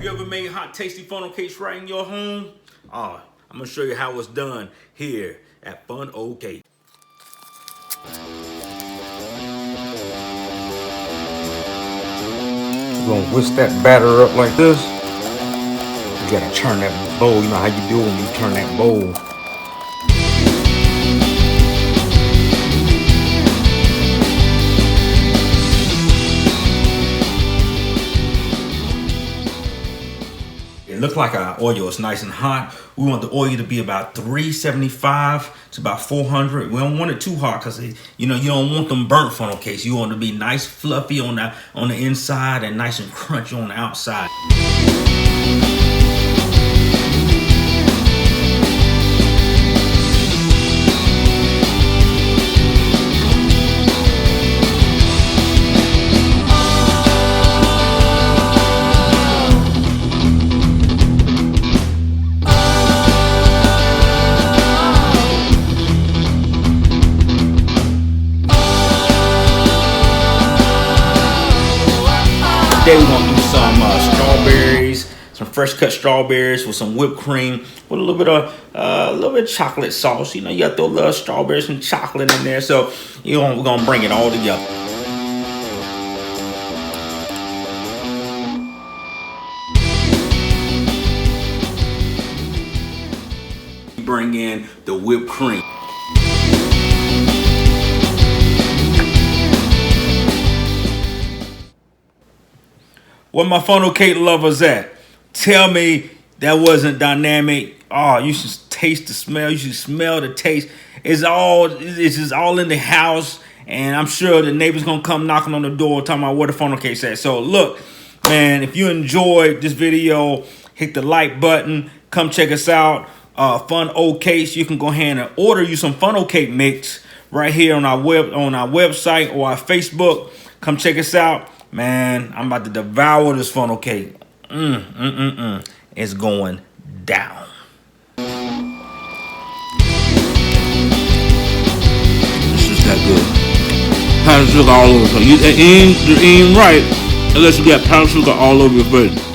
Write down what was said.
Have you ever made hot, tasty funnel cakes right in your home? I'm gonna show you how it's done here at FUNOHCAKES. We're gonna whisk that batter up like this. You gotta turn that bowl. You know how you do when you turn that bowl. It looks like our oil is nice and hot. We want the oil to be about 375 to about 400. We don't want it too hot because you don't want them burnt funnel cakes. You want it to be nice, fluffy on the inside and nice and crunchy on the outside. Today we're gonna do some strawberries, some fresh cut strawberries with some whipped cream with a little bit of chocolate sauce. You know, you got those little strawberries and chocolate in there, so we're gonna bring it all together. Bring in the whipped cream. Where my funnel cake lovers at? Tell me that wasn't dynamic. Oh, you should taste the smell. You should smell the taste. It's just all in the house, and I'm sure the neighbors gonna come knocking on the door talking about where the funnel cake's at. So look, man, if you enjoyed this video, hit the like button. Come check us out. FUNOHCAKES. You can go ahead and order you some funnel cake mix right here on our website or our Facebook. Come check us out. Man, I'm about to devour this funnel cake. It's going down. It's just that good. Powdered sugar all over. You ain't right unless you got powdered sugar all over your face.